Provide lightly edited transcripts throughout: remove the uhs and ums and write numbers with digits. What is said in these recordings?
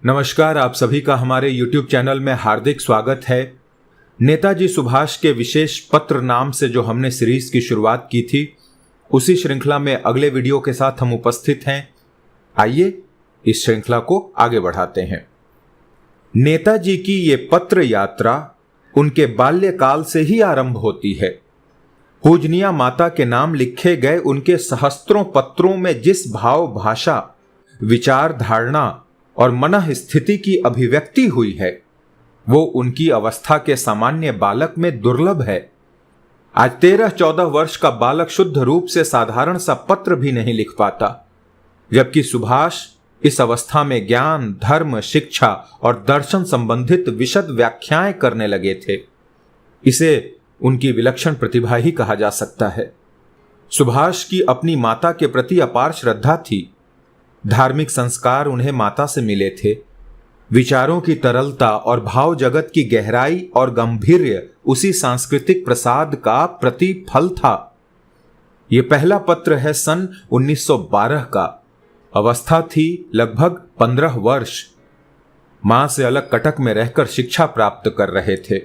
नमस्कार, आप सभी का हमारे YouTube चैनल में हार्दिक स्वागत है। नेताजी सुभाष के विशेष पत्र नाम से जो हमने सीरीज की शुरुआत की थी, उसी श्रृंखला में अगले वीडियो के साथ हम उपस्थित हैं। आइए इस श्रृंखला को आगे बढ़ाते हैं। नेताजी की ये पत्र यात्रा उनके बाल्यकाल से ही आरंभ होती है। पूजनीया माता के नाम लिखे गए उनके सहस्त्रों पत्रों में जिस भाव, भाषा, विचार, धारणा और मनः स्थिति की अभिव्यक्ति हुई है, वो उनकी अवस्था के सामान्य बालक में दुर्लभ है। आज 13-14 वर्ष का बालक शुद्ध रूप से साधारण सा पत्र भी नहीं लिख पाता, जबकि सुभाष इस अवस्था में ज्ञान, धर्म, शिक्षा और दर्शन संबंधित विशद व्याख्याएं करने लगे थे। इसे उनकी विलक्षण प्रतिभा ही कहा जा सकता है। सुभाष की अपनी माता के प्रति अपार श्रद्धा थी। धार्मिक संस्कार उन्हें माता से मिले थे। विचारों की तरलता और भाव जगत की गहराई और गंभीर्य उसी सांस्कृतिक प्रसाद का प्रतिफल था। यह पहला पत्र है सन 1912 का। अवस्था थी लगभग 15 वर्ष। मां से अलग कटक में रहकर शिक्षा प्राप्त कर रहे थे।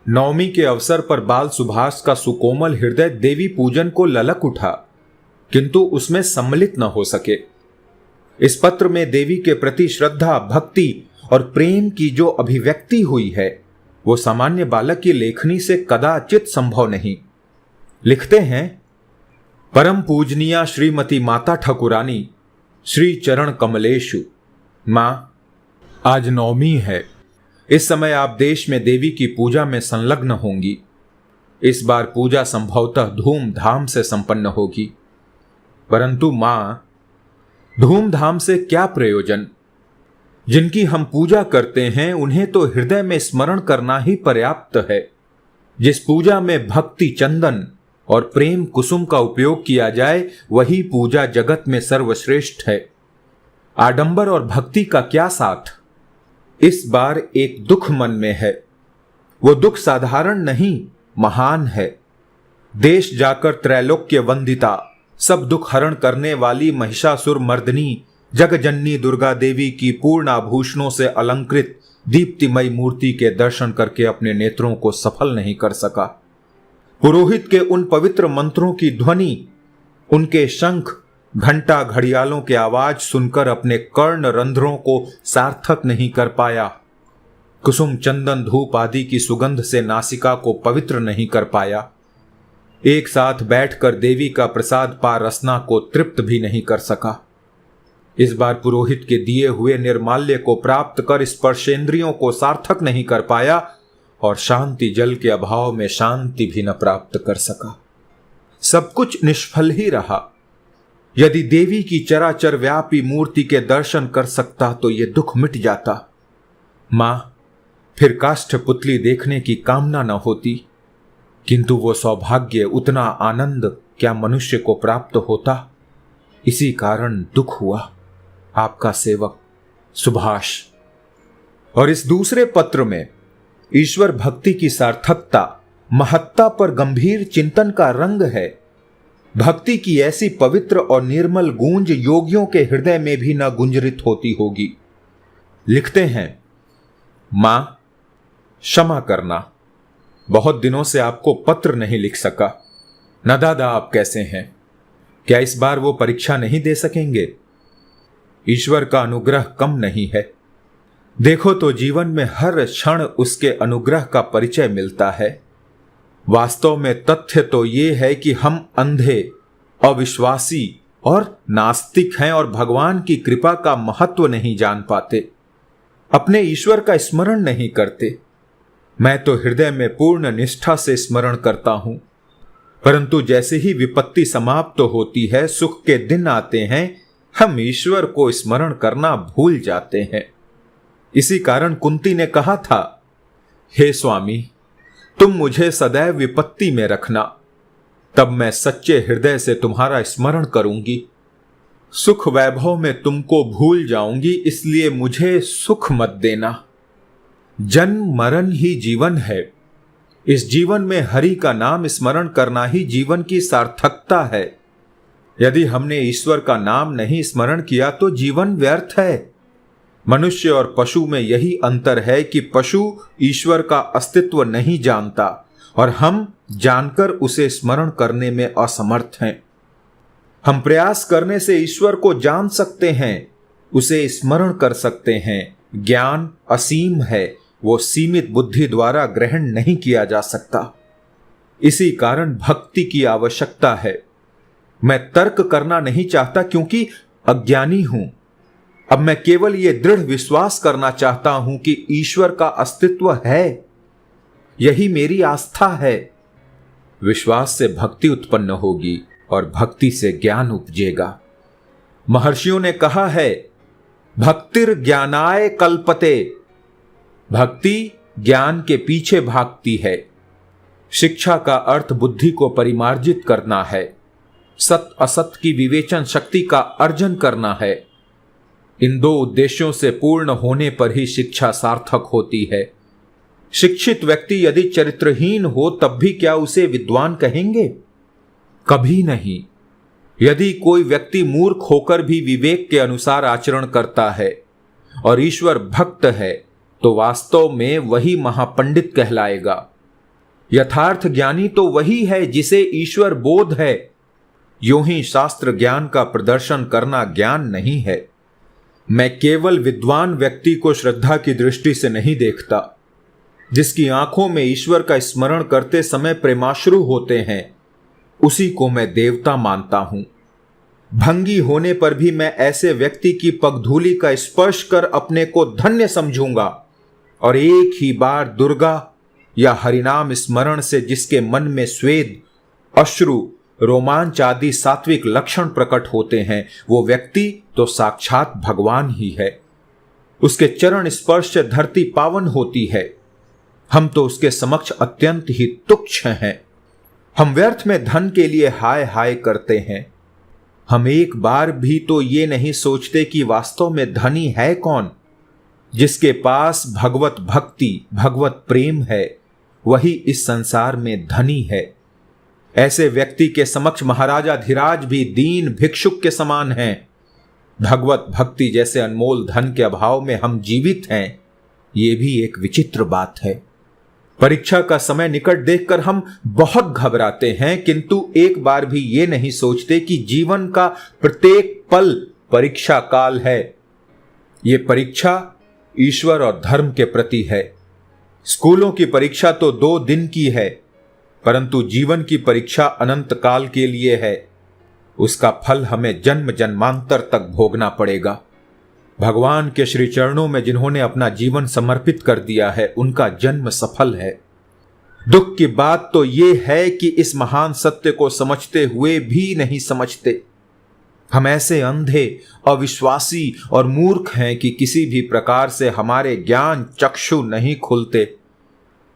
नवमी के अवसर पर बाल सुभाष का सुकोमल हृदय देवी पूजन को ललक उठा, किंतु उसमें सम्मिलित न हो सके। इस पत्र में देवी के प्रति श्रद्धा, भक्ति और प्रेम की जो अभिव्यक्ति हुई है, वो सामान्य बालक की लेखनी से कदाचित संभव नहीं। लिखते हैं, परम पूजनीया श्रीमती माता ठकुरानी, श्री चरण कमलेशु। मां, आज नवमी है। इस समय आप देश में देवी की पूजा में संलग्न होंगी। इस बार पूजा संभवतः धूमधाम से संपन्न होगी। परंतु मां, धूमधाम से क्या प्रयोजन? जिनकी हम पूजा करते हैं उन्हें तो हृदय में स्मरण करना ही पर्याप्त है। जिस पूजा में भक्ति चंदन और प्रेम कुसुम का उपयोग किया जाए, वही पूजा जगत में सर्वश्रेष्ठ है। आडंबर और भक्ति का क्या साथ? इस बार एक दुख मन में है। वो दुख साधारण नहीं, महान है। देश जाकर त्रैलोक्य वंदिता, सब दुख हरण करने वाली महिषासुर मर्दनी जगजननी दुर्गा देवी की पूर्ण आभूषणों से अलंकृत दीप्तिमयी मूर्ति के दर्शन करके अपने नेत्रों को सफल नहीं कर सका। पुरोहित के उन पवित्र मंत्रों की ध्वनि, उनके शंख, घंटा, घड़ियालों के आवाज सुनकर अपने कर्ण रंध्रों को सार्थक नहीं कर पाया। कुसुम, चंदन, धूप आदि की सुगंध से नासिका को पवित्र नहीं कर पाया। एक साथ बैठकर देवी का प्रसाद पा रसना को तृप्त भी नहीं कर सका। इस बार पुरोहित के दिए हुए निर्माल्य को प्राप्त कर स्पर्शेंद्रियों को सार्थक नहीं कर पाया और शांति जल के अभाव में शांति भी न प्राप्त कर सका। सब कुछ निष्फल ही रहा। यदि देवी की चराचर व्यापी मूर्ति के दर्शन कर सकता तो यह दुख मिट जाता। मां, फिर काष्ठ पुतली देखने की कामना न होती, किंतु वो सौभाग्य, उतना आनंद क्या मनुष्य को प्राप्त होता? इसी कारण दुख हुआ। आपका सेवक सुभाष। और इस दूसरे पत्र में ईश्वर भक्ति की सार्थकता, महत्ता पर गंभीर चिंतन का रंग है। भक्ति की ऐसी पवित्र और निर्मल गूंज योगियों के हृदय में भी न गुंजरित होती होगी। लिखते हैं, मां, क्षमा करना, बहुत दिनों से आपको पत्र नहीं लिख सका। न दादा, आप कैसे हैं? क्या इस बार वो परीक्षा नहीं दे सकेंगे? ईश्वर का अनुग्रह कम नहीं है। देखो तो जीवन में हर क्षण उसके अनुग्रह का परिचय मिलता है। वास्तव में तथ्य तो ये है कि हम अंधे, अविश्वासी और नास्तिक हैं और भगवान की कृपा का महत्व नहीं जान पाते, अपने ईश्वर का स्मरण नहीं करते। मैं तो हृदय में पूर्ण निष्ठा से स्मरण करता हूं, परंतु जैसे ही विपत्ति समाप्त होती है, सुख के दिन आते हैं, हम ईश्वर को स्मरण करना भूल जाते हैं। इसी कारण कुंती ने कहा था, हे स्वामी, तुम मुझे सदैव विपत्ति में रखना, तब मैं सच्चे हृदय से तुम्हारा स्मरण करूंगी। सुख वैभव में तुमको भूल जाऊंगी, इसलिए मुझे सुख मत देना। जन्म मरण ही जीवन है। इस जीवन में हरि का नाम स्मरण करना ही जीवन की सार्थकता है। यदि हमने ईश्वर का नाम नहीं स्मरण किया तो जीवन व्यर्थ है। मनुष्य और पशु में यही अंतर है कि पशु ईश्वर का अस्तित्व नहीं जानता और हम जानकर उसे स्मरण करने में असमर्थ हैं। हम प्रयास करने से ईश्वर को जान सकते हैं, उसे स्मरण कर सकते हैं। ज्ञान असीम है, वो सीमित बुद्धि द्वारा ग्रहण नहीं किया जा सकता। इसी कारण भक्ति की आवश्यकता है। मैं तर्क करना नहीं चाहता क्योंकि अज्ञानी हूं। अब मैं केवल यह दृढ़ विश्वास करना चाहता हूं कि ईश्वर का अस्तित्व है। यही मेरी आस्था है। विश्वास से भक्ति उत्पन्न होगी और भक्ति से ज्ञान उपजेगा। महर्षियों ने कहा है, भक्तिर ज्ञानाय कल्पते। भक्ति ज्ञान के पीछे भागती है। शिक्षा का अर्थ बुद्धि को परिमार्जित करना है, सत असत की विवेचन शक्ति का अर्जन करना है। इन दो उद्देश्यों से पूर्ण होने पर ही शिक्षा सार्थक होती है। शिक्षित व्यक्ति यदि चरित्रहीन हो तब भी क्या उसे विद्वान कहेंगे? कभी नहीं। यदि कोई व्यक्ति मूर्ख होकर भी विवेक के अनुसार आचरण करता है और ईश्वर भक्त है तो वास्तव में वही महापंडित कहलाएगा। यथार्थ ज्ञानी तो वही है जिसे ईश्वर बोध है। यूं ही शास्त्र ज्ञान का प्रदर्शन करना ज्ञान नहीं है। मैं केवल विद्वान व्यक्ति को श्रद्धा की दृष्टि से नहीं देखता, जिसकी आंखों में ईश्वर का स्मरण करते समय प्रेमाश्रु होते हैं, उसी को मैं देवता मानता हूं। भंगी होने पर भी मैं ऐसे व्यक्ति की पगधूलि का स्पर्श कर अपने को धन्य समझूंगा और एक ही बार दुर्गा या हरिनाम स्मरण से जिसके मन में स्वेद, अश्रु, रोमांच आदि सात्विक लक्षण प्रकट होते हैं, वो व्यक्ति तो साक्षात भगवान ही है। उसके चरण स्पर्श से धरती पावन होती है। हम तो उसके समक्ष अत्यंत ही तुच्छ हैं। हम व्यर्थ में धन के लिए हाय हाय करते हैं। हम एक बार भी तो ये नहीं सोचते कि वास्तव में धनी है कौन। जिसके पास भगवत भक्ति, भगवत प्रेम है, वही इस संसार में धनी है। ऐसे व्यक्ति के समक्ष महाराजाधिराज भी दीन भिक्षुक के समान हैं। भगवत भक्ति जैसे अनमोल धन के अभाव में हम जीवित हैं, ये भी एक विचित्र बात है। परीक्षा का समय निकट देखकर हम बहुत घबराते हैं, किंतु एक बार भी ये नहीं सोचते कि जीवन का प्रत्येक पल परीक्षा काल है। ये परीक्षा ईश्वर और धर्म के प्रति है। स्कूलों की परीक्षा तो 2 दिन की है, परंतु जीवन की परीक्षा अनंत काल के लिए है। उसका फल हमें जन्म जन्मांतर तक भोगना पड़ेगा। भगवान के श्री चरणों में जिन्होंने अपना जीवन समर्पित कर दिया है, उनका जन्म सफल है। दुख की बात तो यह है कि इस महान सत्य को समझते हुए भी नहीं समझते। हम ऐसे अंधे, अविश्वासी और मूर्ख हैं कि किसी भी प्रकार से हमारे ज्ञान चक्षु नहीं खुलते।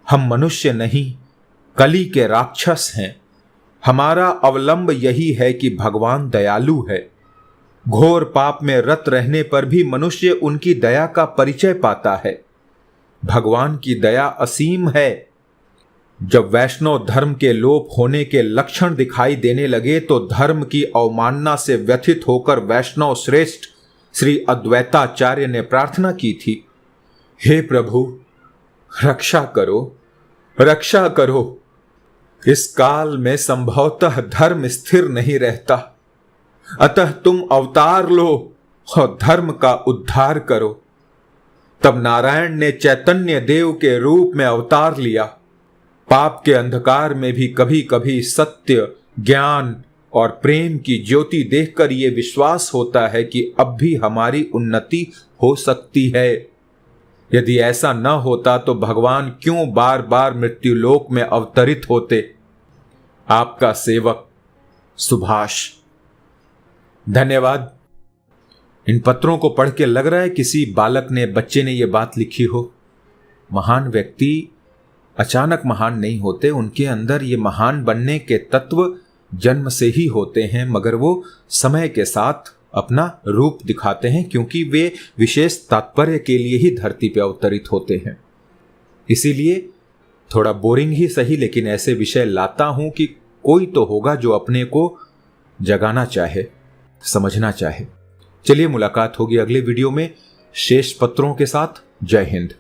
हम मनुष्य नहीं, कली के राक्षस हैं। हमारा अवलंब यही है कि भगवान दयालु है। घोर पाप में रत रहने पर भी मनुष्य उनकी दया का परिचय पाता है। भगवान की दया असीम है। जब वैष्णव धर्म के लोप होने के लक्षण दिखाई देने लगे तो धर्म की अवमानना से व्यथित होकर वैष्णव श्रेष्ठ श्री अद्वैताचार्य ने प्रार्थना की थी, हे प्रभु रक्षा करो, रक्षा करो। इस काल में संभवतः धर्म स्थिर नहीं रहता, अतः तुम अवतार लो और धर्म का उद्धार करो। तब नारायण ने चैतन्य देव के रूप में अवतार लिया। पाप के अंधकार में भी कभी कभी सत्य, ज्ञान और प्रेम की ज्योति देखकर यह विश्वास होता है कि अब भी हमारी उन्नति हो सकती है। यदि ऐसा न होता तो भगवान क्यों बार बार मृत्युलोक में अवतरित होते। आपका सेवक सुभाष। धन्यवाद। इन पत्रों को पढ़ के लग रहा है किसी बालक ने, बच्चे ने यह बात लिखी हो। महान व्यक्ति अचानक महान नहीं होते, उनके अंदर ये महान बनने के तत्व जन्म से ही होते हैं, मगर वो समय के साथ अपना रूप दिखाते हैं क्योंकि वे विशेष तात्पर्य के लिए ही धरती पर अवतरित होते हैं। इसीलिए थोड़ा बोरिंग ही सही, लेकिन ऐसे विषय लाता हूं कि कोई तो होगा जो अपने को जगाना चाहे, समझना चाहे। चलिए मुलाकात होगी अगले वीडियो में। शेष पत्रों के साथ जय हिंद।